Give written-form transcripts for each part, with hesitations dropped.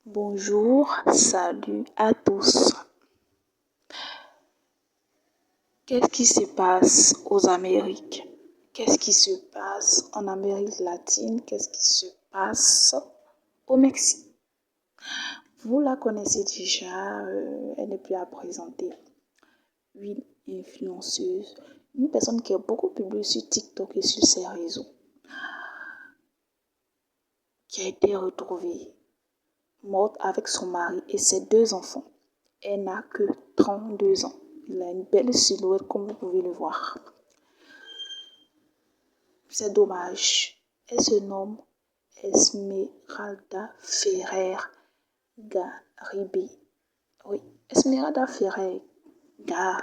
Bonjour, salut à tous. Qu'est-ce qui se passe aux Amériques? Qu'est-ce qui se passe en Amérique latine? Qu'est-ce qui se passe au Mexique? Vous la connaissez déjà, elle n'est plus à présenter. Une influenceuse, une personne qui est beaucoup publiée sur TikTok et sur ses réseaux, qui a été retrouvée morte avec son mari et ses 2 enfants. Elle n'a que 32 ans. Elle a une belle silhouette comme vous pouvez le voir. C'est dommage. Elle se nomme Esmeralda Ferrer Garibay. Oui, Esmeralda Ferrer Garibay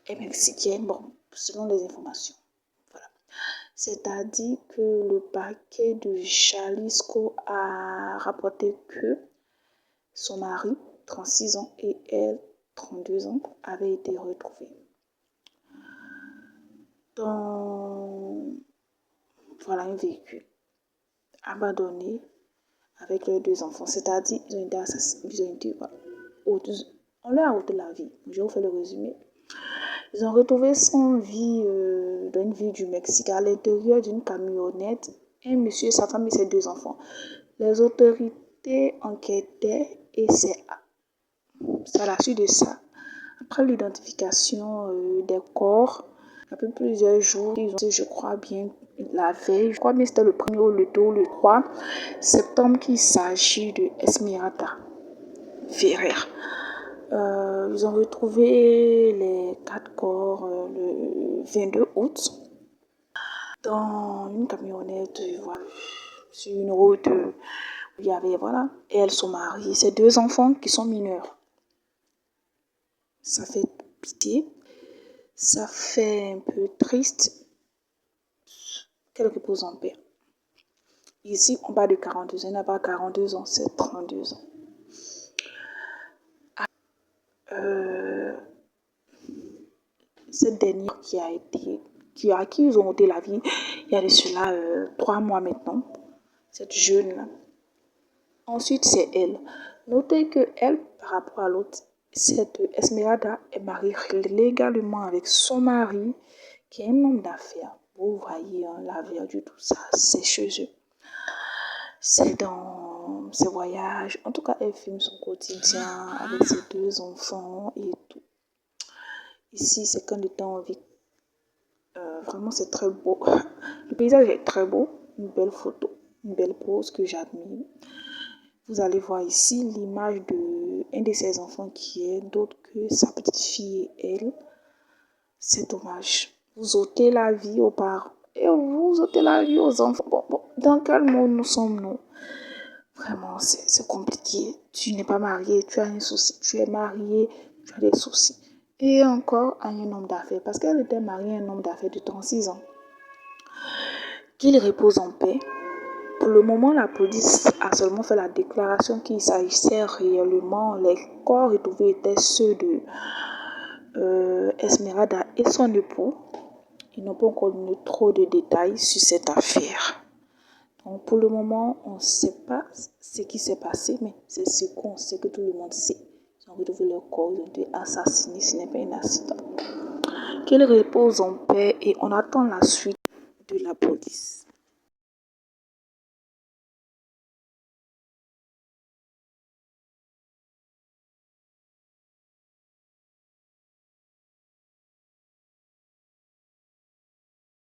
est mexicaine, bon, selon les informations. Voilà. C'est-à-dire que le parquet de Jalisco a rapporté que son mari, 36 ans, et elle, 32 ans, avaient été retrouvés dans un véhicule abandonné avec leurs 2 enfants. C'est-à-dire ils ont été assassinés, on leur a ôté la vie. Je vous fais le résumé. Ils ont retrouvé sans vie dans une ville du Mexique, à l'intérieur d'une camionnette, un monsieur, sa femme et ses 2 enfants. Les autorités enquêtaient et c'est à la suite de ça, après l'identification des corps, après plusieurs jours, ils ont, je crois bien, la veille, je crois bien c'était le 1er ou le 2 ou le 3 septembre qu'il s'agit de Esmeralda Ferrer. Ils ont retrouvé les 4 corps le 22 août dans une camionnette, sur une route où il y avait, elle, son mari, ses 2 enfants qui sont mineurs. Ça fait pitié, ça fait un peu triste. Qu'elle repose en paix. Ici, on parle de 42 ans, elle n'a pas 42 ans, c'est 32 ans. Cette dernière à qui ils ont ôté la vie, il y a de cela 3 mois maintenant, cette jeune-là. Ensuite, c'est elle. Notez que elle, par rapport à l'autre, cette Esmeralda est mariée légalement avec son mari, qui est un homme d'affaires. Vous voyez la vertu, tout ça, c'est chez eux. C'est dans ses voyages. En tout cas, elle filme son quotidien avec ses 2 enfants et tout. Ici, c'est quand le temps vit. Vraiment, c'est très beau. Le paysage est très beau. Une belle photo, une belle pose que j'admire. Vous allez voir ici l'image d'un de ses enfants qui est d'autre que sa petite fille et elle. C'est dommage. Vous ôtez la vie aux parents et vous ôtez la vie aux enfants. Bon, dans quel monde nous sommes-nous? Vraiment, c'est compliqué. Tu n'es pas marié, tu as un souci. Tu es marié, tu as des soucis. Et encore à un homme d'affaires, parce qu'elle était mariée à un homme d'affaires de 36 ans. Qu'il repose en paix. Pour le moment, la police a seulement fait la déclaration qu'il s'agissait réellement. Les corps retrouvés étaient ceux de Esmeralda et son époux. Ils n'ont pas encore donné trop de détails sur cette affaire. Donc pour le moment, on ne sait pas ce qui s'est passé, mais c'est ce qu'on sait, que tout le monde sait. Ils ont retrouvé leur corps, ils ont été assassinés, ce n'est pas un accident. Qu'ils reposent en paix et on attend la suite de la police.